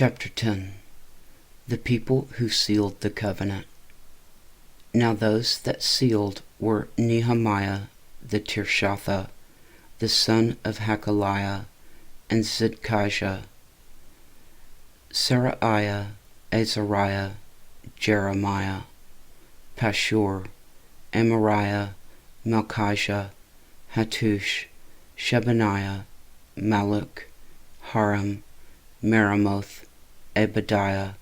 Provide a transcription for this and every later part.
Chapter 10. The people who sealed the covenant. Now those that sealed were Nehemiah the Tirshatha, the son of Hakaliah, and Zidkijah, Seraiah, Azariah, Jeremiah, Pashur, Amariah, Malchijah, Hattush, Shebaniah, Maluk, Haram, Meremoth, Obadiah,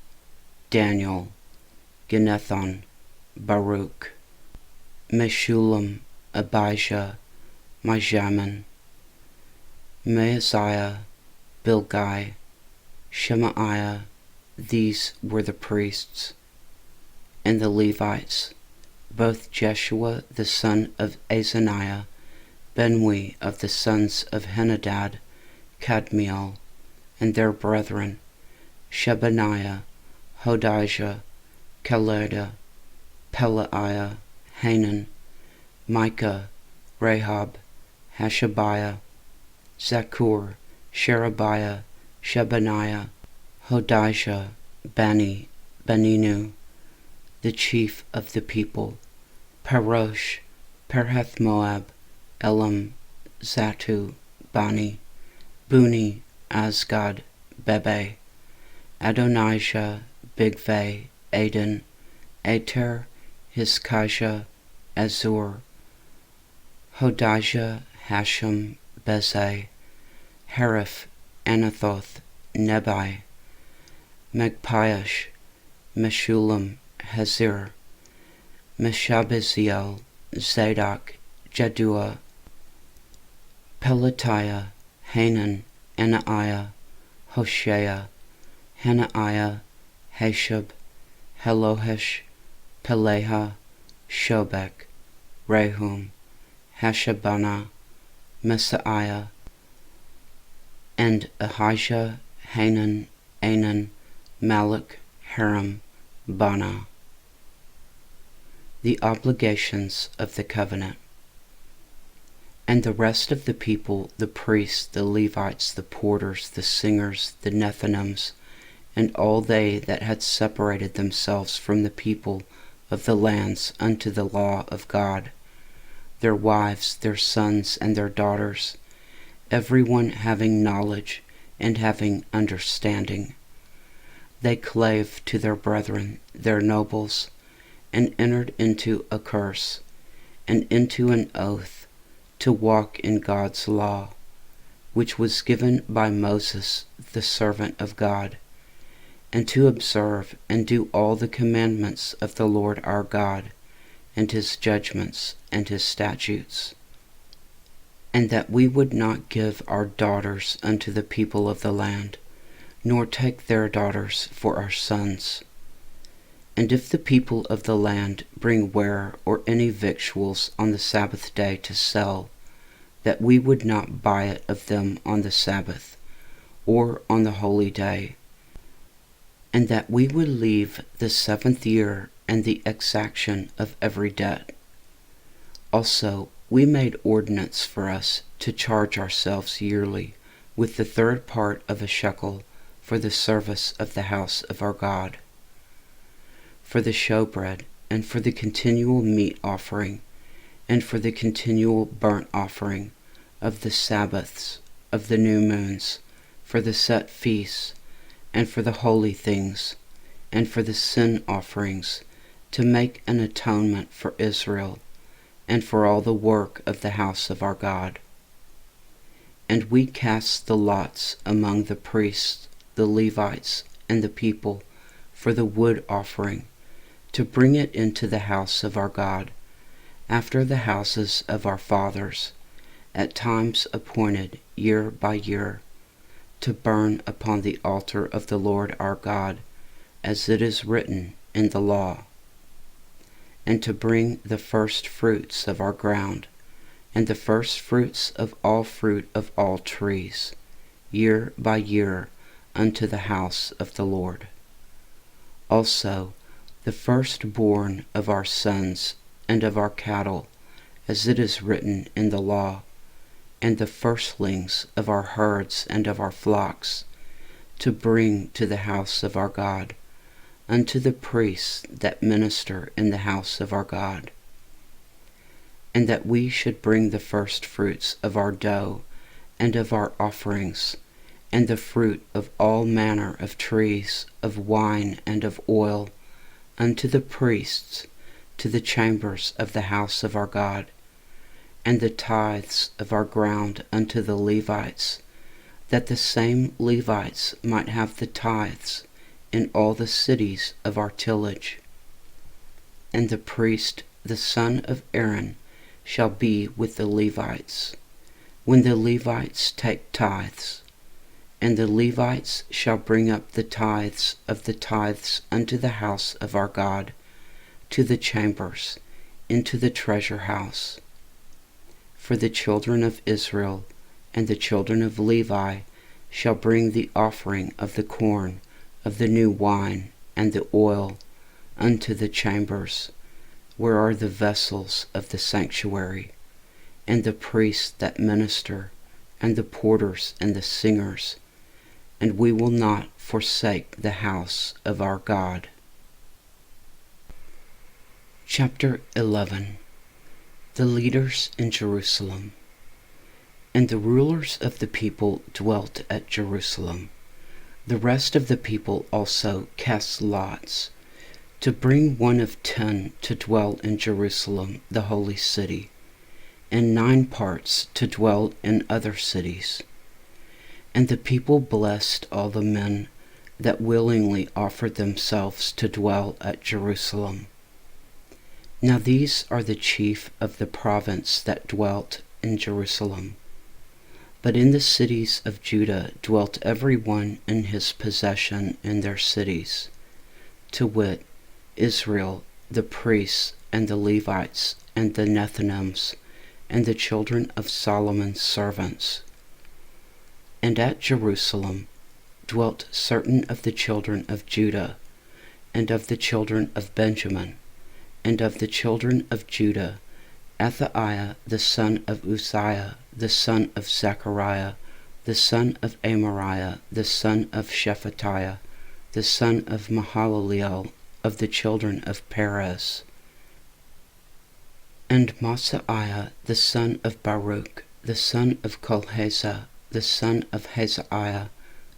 Daniel, Ginethon, Baruch, Meshullam, Abijah, Mijamin, Maaziah, Bilgai, Shemaiah. These were the priests. And the Levites, both Jeshua the son of Azaniah, Benui of the sons of Henadad, Kadmiel, and their brethren, Shebaniah, Hodijah, Keleda, Pelaiah, Hanan, Micah, Rahab, Hashabiah, Zakur, Sherebiah, Shebaniah, Hodijah, Bani, Beninu, the chief of the people, Parosh, Perheth-Moab, Elam, Zatu, Bani, Buni, Asgad, Bebe, Adonijah, Bigvai, Aden, Ater, Hizkijah, Azur, Hodijah, Hashem, Bezai, Hariph, Anathoth, Nebai, Magpiash, Meshullam, Hazir, Meshabeziel, Zadok, Jaddua, Pelatiah, Hanan, Anaiah, Hoshea, Hanaiah, Hashab, Helohesh, Peleha, Shobek, Rehum, Hashabana, Messiah, and Ahijah, Hanan, Anan, Maluk, Haram, Bana. The obligations of the covenant. And the rest of the people, the priests, the Levites, the porters, the singers, the Nethinims, and all they that had separated themselves from the people of the lands unto the law of God, their wives, their sons, and their daughters, every one having knowledge and having understanding, they clave to their brethren, their nobles, and entered into a curse, and into an oath, to walk in God's law, which was given by Moses, the servant of God, and to observe and do all the commandments of the Lord our God, and his judgments and his statutes, and that we would not give our daughters unto the people of the land, nor take their daughters for our sons. And if the people of the land bring ware or any victuals on the Sabbath day to sell, that we would not buy it of them on the Sabbath, or on the holy day, and that we would leave the 7th year and the exaction of every debt. Also we made ordinance for us to charge ourselves yearly with the 3rd part of a shekel for the service of the house of our God, for the showbread, and for the continual meat offering, and for the continual burnt offering of the Sabbaths, of the new moons, for the set feasts, and for the holy things, and for the sin offerings, to make an atonement for Israel, and for all the work of the house of our God. And we cast the lots among the priests, the Levites, and the people, for the wood offering, to bring it into the house of our God, after the houses of our fathers, at times appointed year by year, to burn upon the altar of the Lord our God, as it is written in the law, and to bring the first fruits of our ground, and the first fruits of all fruit of all trees, year by year, unto the house of the Lord. Also the firstborn of our sons and of our cattle, as it is written in the law, and the firstlings of our herds and of our flocks, to bring to the house of our God, unto the priests that minister in the house of our God. And that we should bring the first fruits of our dough and of our offerings, and the fruit of all manner of trees, of wine and of oil, unto the priests, to the chambers of the house of our God, and the tithes of our ground unto the Levites, that the same Levites might have the tithes in all the cities of our tillage. And the priest, the son of Aaron, shall be with the Levites, when the Levites take tithes. And the Levites shall bring up the tithes of the tithes unto the house of our God, to the chambers, into the treasure house. For the children of Israel and the children of Levi shall bring the offering of the corn, of the new wine, and the oil, unto the chambers, where are the vessels of the sanctuary, and the priests that minister, and the porters and the singers, and we will not forsake the house of our God. Chapter 11. The leaders in Jerusalem. And the rulers of the people dwelt at Jerusalem. The rest of the people also cast lots, to bring 1 of 10 to dwell in Jerusalem, the holy city, and 9 parts to dwell in other cities. And the people blessed all the men that willingly offered themselves to dwell at Jerusalem. Now these are the chief of the province that dwelt in Jerusalem. But in the cities of Judah dwelt every one in his possession in their cities, to wit, Israel, the priests, and the Levites, and the Nethinims, and the children of Solomon's servants. And at Jerusalem dwelt certain of the children of Judah, and of the children of Benjamin, and of the children of Judah, Athaiah the son of Uzziah, the son of Zechariah, the son of Amariah, the son of Shephatiah, the son of Mahalaleel, of the children of Perez, and Maaseiah the son of Baruch, the son of Kolhezah, the son of Hazaiah,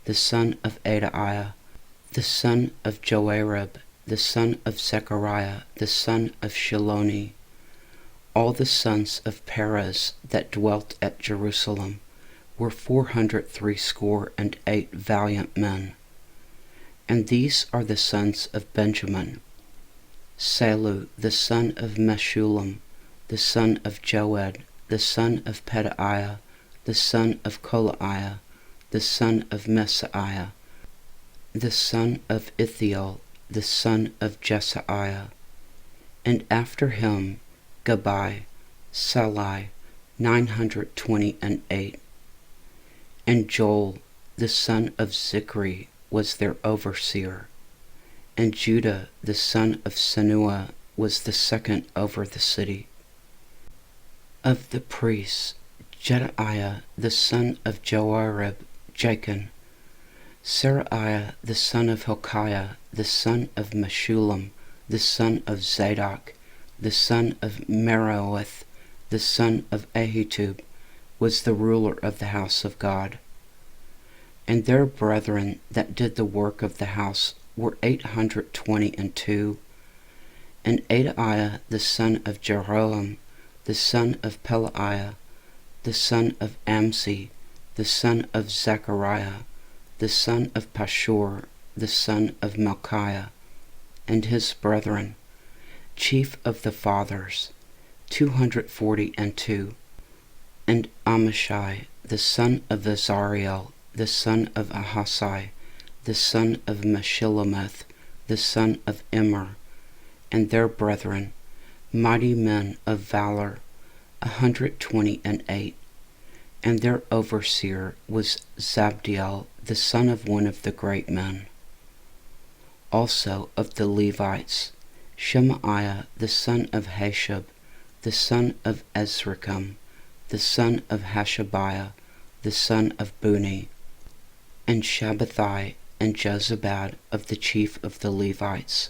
the son of Adaiah, the son of Joarib, the son of Zechariah, the son of Shiloni. All the sons of Perez that dwelt at Jerusalem were 468 valiant men. And these are the sons of Benjamin: Salu the son of Meshullam, the son of Joed, the son of Pedaiah, the son of Kolaiah, the son of Messiah, the son of Ithiel, the son of Jesaiah, and after him Gabai, Salai, 928. And Joel, the son of Zichri, was their overseer, and Judah, the son of Senua, was the second over the city. Of the priests, Jedaiah, the son of Joarib, Jachin, Seraiah, the son of Hilkiah, the son of Meshullam, the son of Zadok, the son of Meroeth, the son of Ahitub, was the ruler of the house of God. And their brethren that did the work of the house were 822. And Adaiah, the son of Jeroham, the son of Pelaiah, the son of Amsi, the son of Zechariah, the son of Pashur, the son of Malchiah, and his brethren, chief of the fathers, 242. And Amashai, the son of Azariel, the son of Ahasai, the son of Meshillemeth, the son of Immer, and their brethren, mighty men of valor, 128. And their overseer was Zabdiel, the son of one of the great men. Also of the Levites, Shemaiah, the son of Hashab, the son of Ezracham, the son of Hashabiah, the son of Buni, And Shabbathai and Jozabad of the chief of the Levites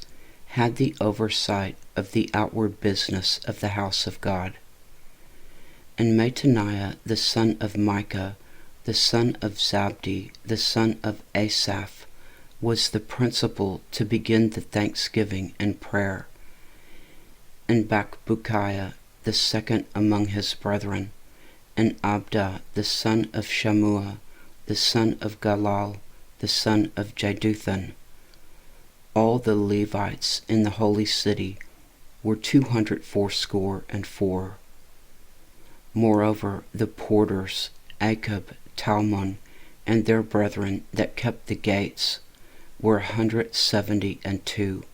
had the oversight of the outward business of the house of God. And Mattaniah the son of Micah, the son of Zabdi, the son of Asaph, was the principal to begin the thanksgiving and prayer. And Bakbukiah the second among his brethren, and Abda the son of Shammua, the son of Galal, the son of Jeduthun. All the Levites in the holy city were 284. Moreover, the porters, Akub, Talmon, and their brethren that kept the gates, were 172.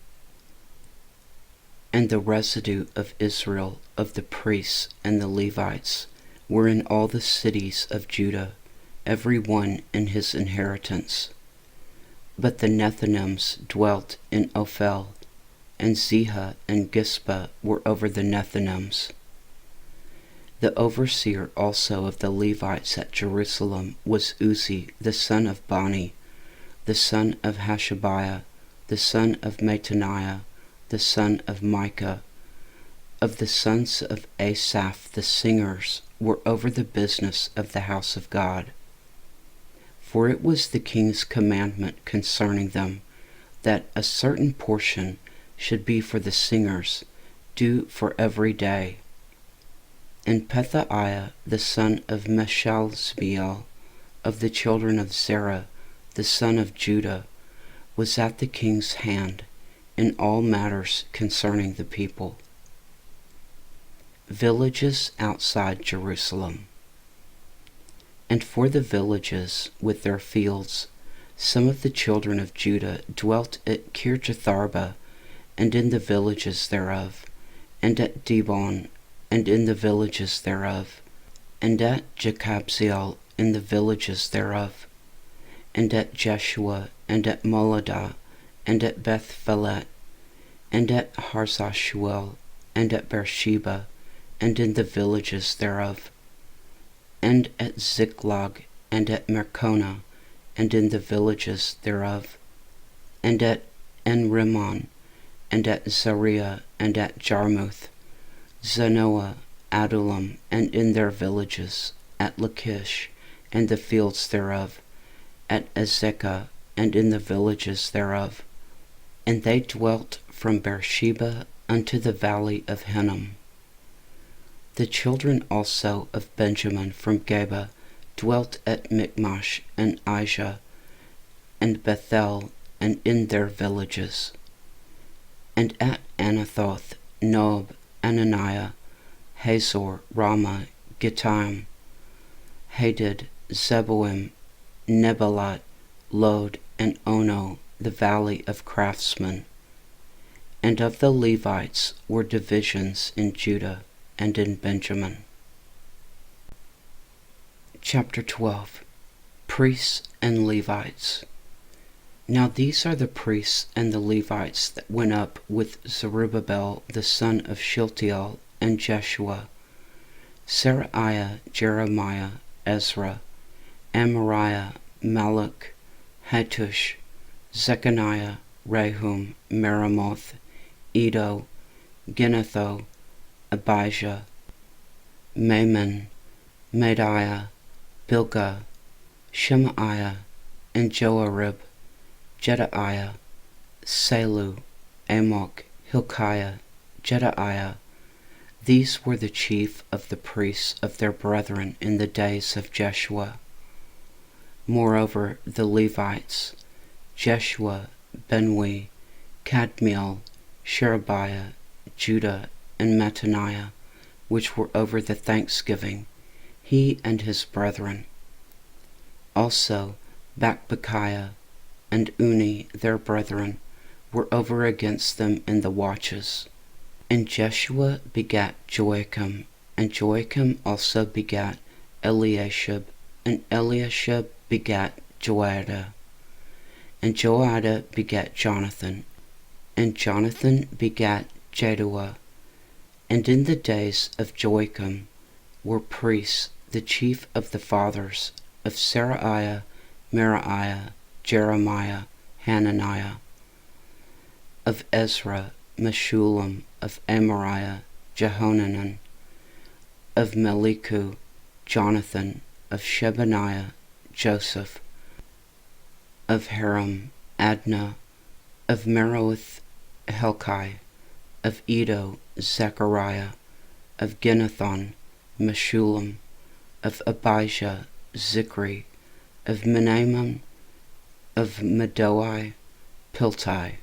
And the residue of Israel, of the priests and the Levites, were in all the cities of Judah, every one in his inheritance. But the Nethinims dwelt in Ophel, and Ziha and Gispa were over the Nethinims. The overseer also of the Levites at Jerusalem was Uzzi the son of Bani, the son of Hashabiah, the son of Mattaniah, the son of Micah. Of the sons of Asaph the singers were over the business of the house of God. For it was the king's commandment concerning them, that a certain portion should be for the singers, due for every day. And Pethahiah the son of Meshalzbeel, of the children of Zerah, the son of Judah, was at the king's hand in all matters concerning the people. Villages outside Jerusalem. And for the villages with their fields, some of the children of Judah dwelt at Kirjatharba, and in the villages thereof, and at Dibon, and in the villages thereof, and at Jekabzeel, in the villages thereof, and at Jeshua, and at Moladah, and at Beth-Phelet, and at Harzashuel, and at Beersheba, and in the villages thereof, and at Ziklag, and at Merconah, and in the villages thereof, and at En-Rimmon, and at Zariah, and at Jarmuth, Zanoah, Adullam, and in their villages, at Lachish, and the fields thereof, at Azekah, and in the villages thereof. And they dwelt from Beersheba unto the valley of Hinnom. The children also of Benjamin from Geba dwelt at Michmash and Aijah, and Bethel, and in their villages. And at Anathoth, Nob, Ananiah, Hazor, Ramah, Gittaim, Hadid, Zeboim, Nebalat, Lod, and Ono, the valley of craftsmen. And of the Levites were divisions in Judah and in Benjamin. Chapter 12. Priests and Levites. Now these are the priests and the Levites that went up with Zerubbabel the son of Shealtiel and Jeshua, Seraiah, Jeremiah, Ezra, Amariah, Malach, Hattush, Zechaniah, Rehum, Meremoth, Iddo, Ginnetho, Abijah, Maimon, Madiah, Bilgah, Shemaiah, and Joarib, Jedaiah, Salu, Amok, Hilkiah, Jedaiah. These were the chief of the priests of their brethren in the days of Jeshua. Moreover, the Levites, Jeshua, Benui, Kadmiel, Sherebiah, Judah, and Mattaniah, which were over the thanksgiving, he and his brethren. Also Bakbukiah and Uni their brethren were over against them in the watches. And Jeshua begat Joachim, and Joachim also begat Eliashib, and Eliashib begat Joiada, and Joiada begat Jonathan, and Jonathan begat Jaddua. And in the days of Joachim were priests, the chief of the fathers of Seraiah Meraiah, Jeremiah, Hananiah. Of Ezra, Meshullam. Of Amariah, Jehohanan. Of Meliku, Jonathan. Of Shebaniah, Joseph. Of Haram, Adnah. Of Meroth, Helkai. Of Edo, Zechariah. Of Ginnethon, Meshullam. Of Abijah, Zichri. Of Menahem, of Medoi, Piltai.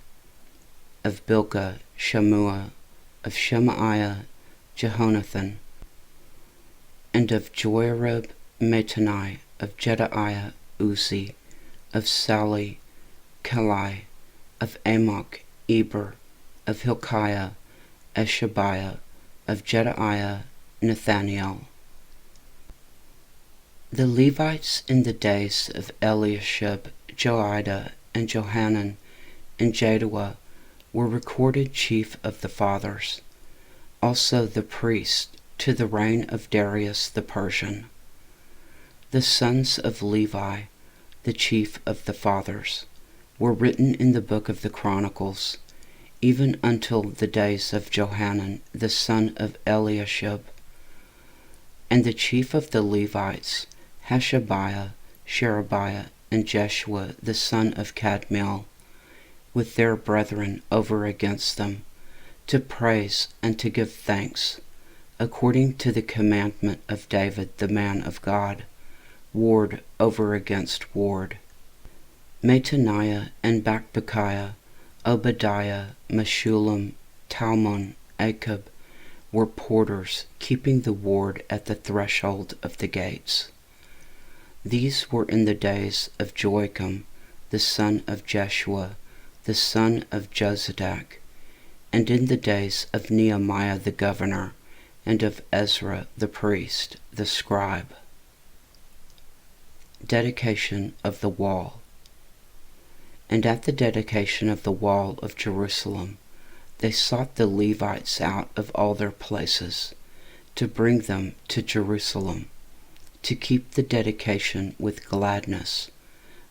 Of Bilgah, Shammua. Of Shemaiah, Jehonathan. And of Joarib, Mattani. Of Jedaiah, Uzzi. Of Sali, Kalai. Of Amok, Eber. Of Hilkiah, Eshabiah. Of Jedaiah, Nathaniel. The Levites in the days of Eliashib, Joiada, and Johanan, and Jaddua were recorded chief of the fathers, also the priests to the reign of Darius the Persian. The sons of Levi, the chief of the fathers, were written in the book of the Chronicles, even until the days of Johanan the son of Eliashib. And the chief of the Levites, Hashabiah, Sherebiah, and Jeshua the son of Kadmiel, with their brethren over against them, to praise and to give thanks, according to the commandment of David the man of God, ward over against ward. Mattaniah and Bakbukiah, Obadiah, Meshullam, Talmon, Akab, were porters keeping the ward at the threshold of the gates. These were in the days of Joachim, the son of Jeshua, the son of Jozadak, and in the days of Nehemiah the governor, and of Ezra the priest, the scribe. Dedication of the wall. And at the dedication of the wall of Jerusalem, they sought the Levites out of all their places, to bring them to Jerusalem, to keep the dedication with gladness,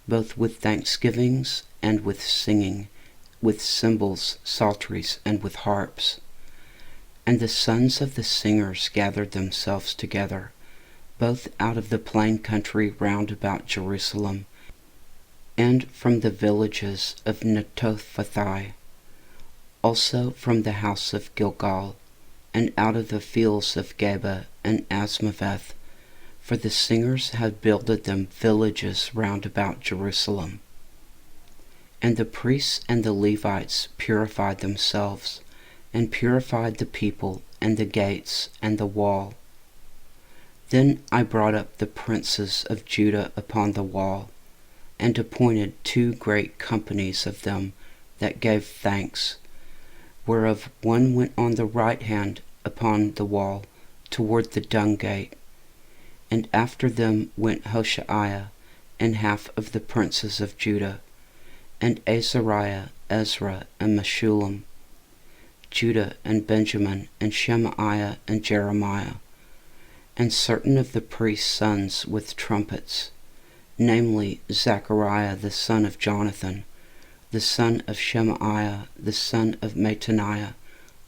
both with thanksgivings and with singing, with cymbals, psalteries, and with harps. And the sons of the singers gathered themselves together, both out of the plain country round about Jerusalem, and from the villages of Netophathi, also from the house of Gilgal, and out of the fields of Geba and Asmaveth, for the singers had builded them villages round about Jerusalem. And the priests and the Levites purified themselves, and purified the people, and the gates, and the wall. Then I brought up the princes of Judah upon the wall, and appointed 2 great companies of them that gave thanks, whereof one went on the right hand upon the wall toward the dung gate, and after them went Hoshaiah and half of the princes of Judah, and Azariah, Ezra, and Meshullam, Judah and Benjamin, and Shemaiah and Jeremiah, and certain of the priests' sons with trumpets, namely Zechariah the son of Jonathan, the son of Shemaiah, the son of Mattaniah,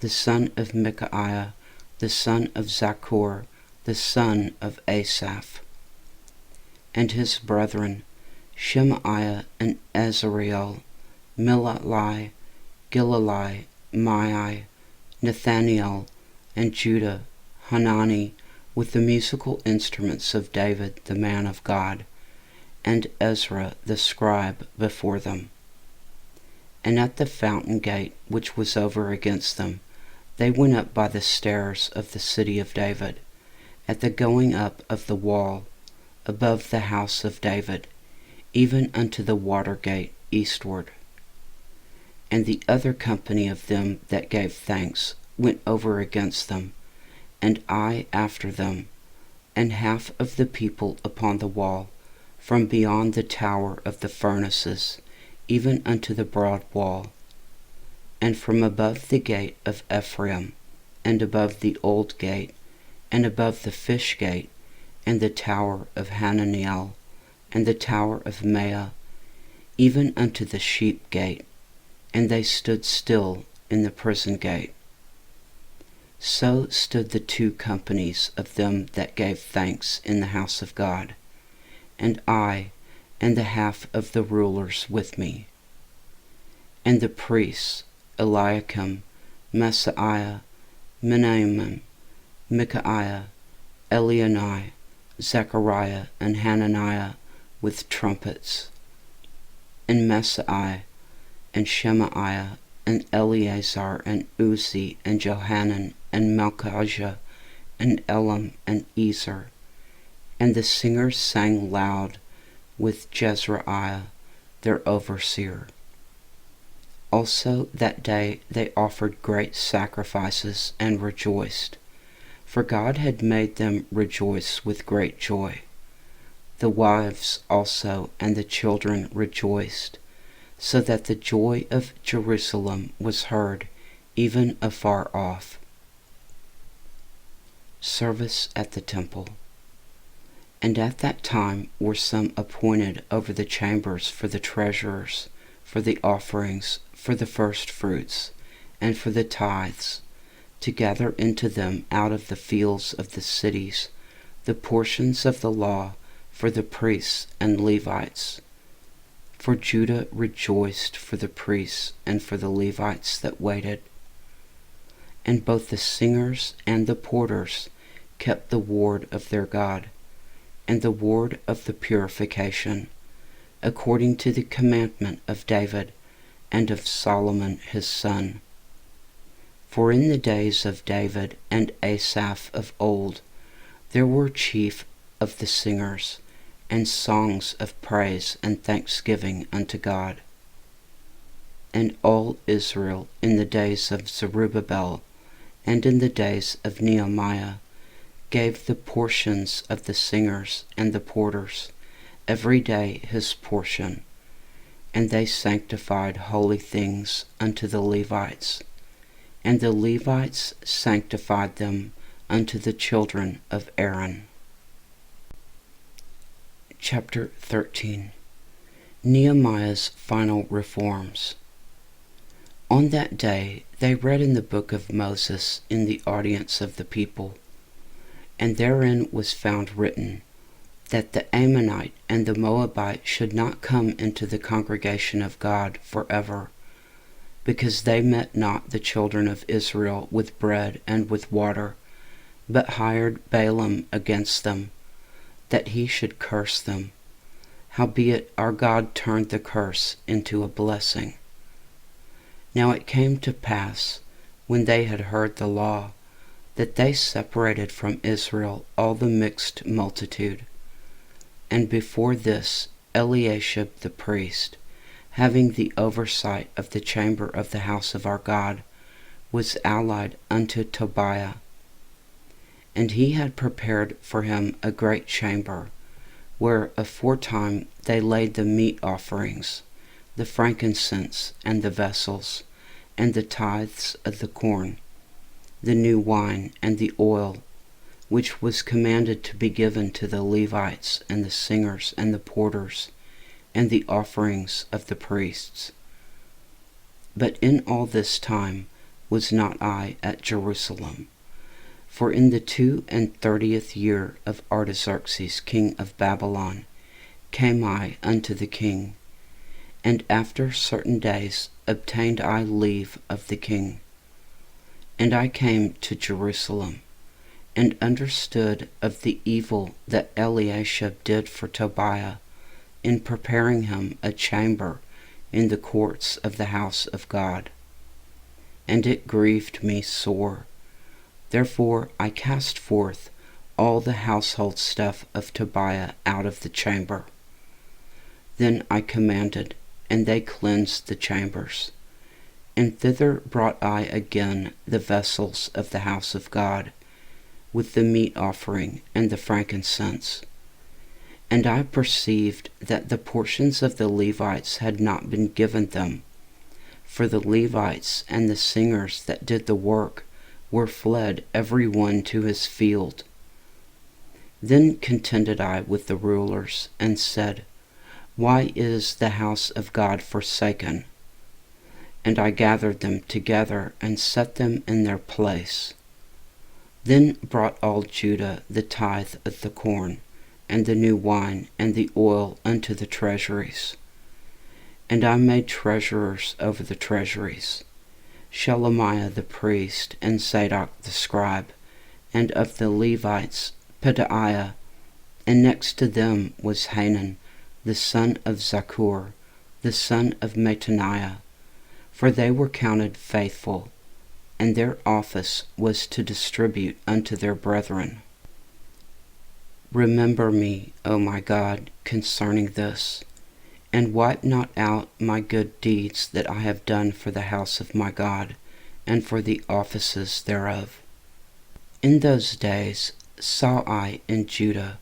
the son of Micaiah, the son of Zachor, the son of Asaph, and his brethren, Shemaiah and Azareel, Milalai, Gilalai, Mai, Nathaniel, and Judah, Hanani, with the musical instruments of David the man of God, and Ezra the scribe before them. And at the fountain gate which was over against them, they went up by the stairs of the city of David, at the going up of the wall, above the house of David, even unto the water gate eastward. And the other company of them that gave thanks went over against them, and I after them, and half of the people upon the wall, from beyond the tower of the furnaces, even unto the broad wall, and from above the gate of Ephraim, and above the old gate, and above the fish gate, and the tower of Hananiel, and the tower of Mea, even unto the sheep gate, and they stood still in the prison gate. So stood the 2 companies of them that gave thanks in the house of God, and I, and the half of the rulers with me. And the priests, Eliakim, Maaseiah, Menahem, Micaiah, Elioenai, Zechariah, and Hananiah with trumpets, and Maaseiah, and Shemaiah, and Eleazar, and Uzzi, and Johanan, and Malchijah, and Elam, and Ezer. And the singers sang loud with Jezreiah, their overseer. Also that day they offered great sacrifices and rejoiced, for God had made them rejoice with great joy. The wives also and the children rejoiced, so that the joy of Jerusalem was heard even afar off. Service at the temple. And at that time were some appointed over the chambers for the treasurers, for the offerings, for the first fruits, and for the tithes, to gather into them out of the fields of the cities the portions of the law for the priests and Levites. For Judah rejoiced for the priests and for the Levites that waited. And both the singers and the porters kept the ward of their God, and the ward of the purification, according to the commandment of David and of Solomon his son. For in the days of David and Asaph of old there were chief of the singers, and songs of praise and thanksgiving unto God. And all Israel in the days of Zerubbabel and in the days of Nehemiah gave the portions of the singers and the porters every day his portion, and they sanctified holy things unto the Levites, and the Levites sanctified them unto the children of Aaron. Chapter 13. Nehemiah's final reforms. On that day they read in the book of Moses in the audience of the people, and therein was found written that the Ammonite and the Moabite should not come into the congregation of God forever, because they met not the children of Israel with bread and with water, but hired Balaam against them, that he should curse them. Howbeit our God turned the curse into a blessing. Now it came to pass, when they had heard the law, that they separated from Israel all the mixed multitude. And before this Eliashib the priest, having the oversight of the chamber of the house of our God, was allied unto Tobiah. And he had prepared for him a great chamber, where aforetime they laid the meat offerings, the frankincense, and the vessels, and the tithes of the corn, the new wine, and the oil, which was commanded to be given to the Levites, and the singers, and the porters, and the offerings of the priests. But in all this time was not I at Jerusalem. For in the 32nd year of Artaxerxes king of Babylon came I unto the king, and after certain days obtained I leave of the king. And I came to Jerusalem, and understood of the evil that Eliashib did for Tobiah, in preparing him a chamber in the courts of the house of God. And it grieved me sore. Therefore I cast forth all the household stuff of Tobiah out of the chamber. Then I commanded, and they cleansed the chambers. And thither brought I again the vessels of the house of God, with the meat offering and the frankincense. And I perceived that the portions of the Levites had not been given them, for the Levites and the singers that did the work were fled every one to his field. Then contended I with the rulers, and said, Why is the house of God forsaken? And I gathered them together, and set them in their place. Then brought all Judah the tithe of the corn, and the new wine, and the oil unto the treasuries. And I made treasurers over the treasuries, Shelemiah the priest, and Zadok the scribe, and of the Levites Pedaiah, and next to them was Hanan, the son of Zakkur, the son of Mattaniah, for they were counted faithful, and their office was to distribute unto their brethren. Remember me, O my God, concerning this, and wipe not out my good deeds that I have done for the house of my God, and for the offices thereof. In those days saw I in Judah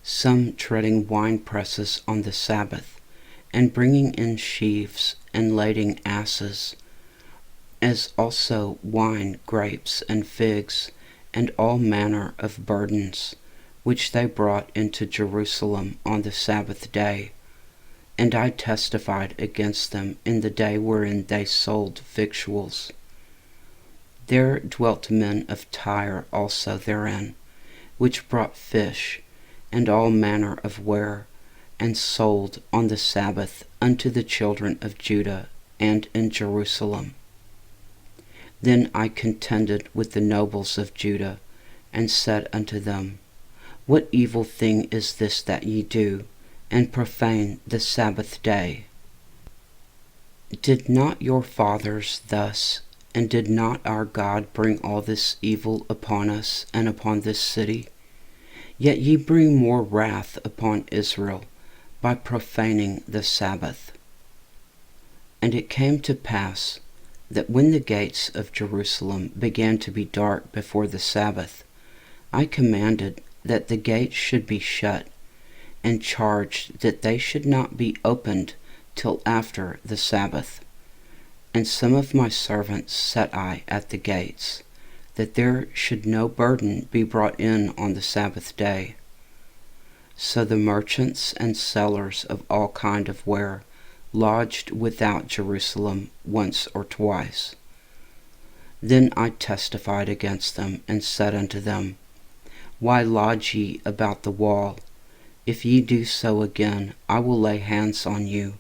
some treading winepresses on the Sabbath, and bringing in sheaves, and lading asses, as also wine, grapes, and figs, and all manner of burdens, which they brought into Jerusalem on the Sabbath day. And I testified against them in the day wherein they sold victuals. There dwelt men of Tyre also therein, which brought fish, and all manner of ware, and sold on the Sabbath unto the children of Judah, and in Jerusalem. Then I contended with the nobles of Judah, and said unto them, What evil thing is this that ye do, and profane the Sabbath day? Did not your fathers thus, and did not our God bring all this evil upon us and upon this city? Yet ye bring more wrath upon Israel by profaning the Sabbath. And it came to pass that when the gates of Jerusalem began to be dark before the Sabbath, I commanded that the gates should be shut, and charged that they should not be opened till after the Sabbath. And some of my servants set I at the gates, that there should no burden be brought in on the Sabbath day. So the merchants and sellers of all kind of ware lodged without Jerusalem once or twice. Then I testified against them, and said unto them, Why lodge ye about the wall? If ye do so again, I will lay hands on you.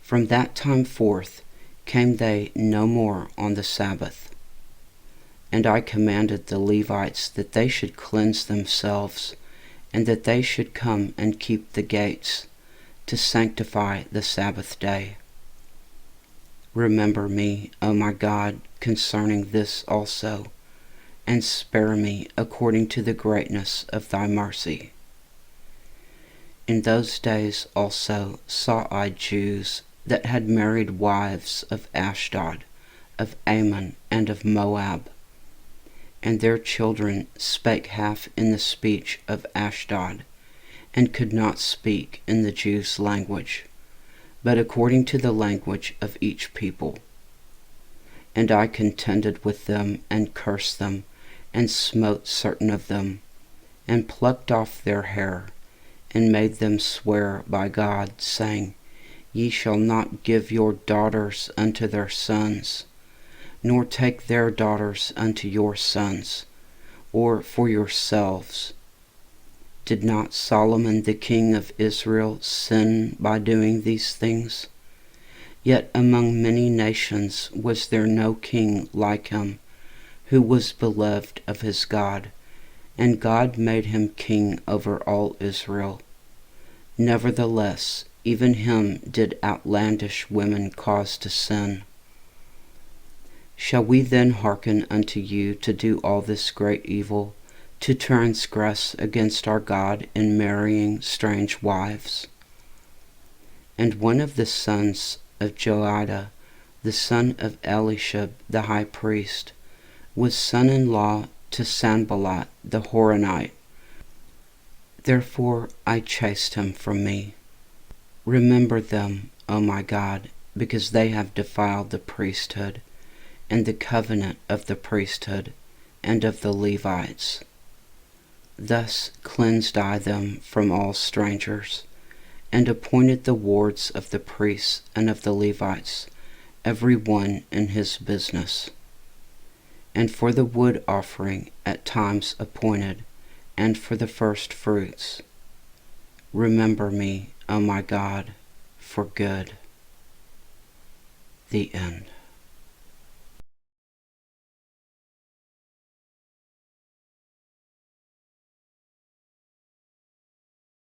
From that time forth came they no more on the Sabbath. And I commanded the Levites that they should cleanse themselves, and that they should come and keep the gates, to sanctify the Sabbath day. Remember me, O my God, concerning this also, and spare me according to the greatness of thy mercy. In those days also saw I Jews that had married wives of Ashdod, of Ammon, and of Moab, and their children spake half in the speech of Ashdod, and could not speak in the Jews' language, but according to the language of each people. And I contended with them, and cursed them, and smote certain of them, and plucked off their hair, and made them swear by God, saying, Ye shall not give your daughters unto their sons, nor take their daughters unto your sons, or for yourselves. Did not Solomon the king of Israel sin by doing these things? Yet among many nations was there no king like him, who was beloved of his God, and God made him king over all Israel. Nevertheless, even him did outlandish women cause to sin. Shall we then hearken unto you to do all this great evil, to transgress against our God in marrying strange wives? And one of the sons of Joiada, the son of Elishab the high priest, was son-in-law to Sanballat the Horonite. Therefore I chased him from me. Remember them, O my God, because they have defiled the priesthood, and the covenant of the priesthood, and of the Levites. Thus cleansed I them from all strangers, and appointed the wards of the priests and of the Levites, every one in his business. And for the wood offering at times appointed, and for the first fruits, remember me, O my God, for good. The end.